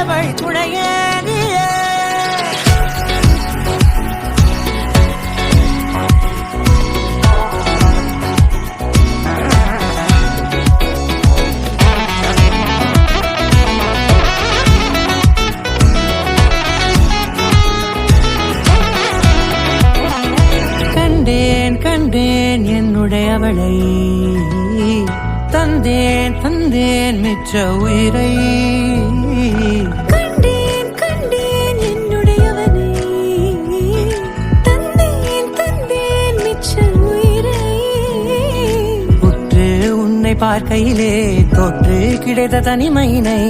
வழித்துணையே நீயே. கண்டேன் என்னுடையவளை, தந்தேன் மிச்ச உயிரை. கண்டேன் என்னுடையவனை, தந்தேன் மிச்ச உயிரை. உற்று உன்னை பார்க்கையிலே தொற்று கிடைத்த தனிமையினை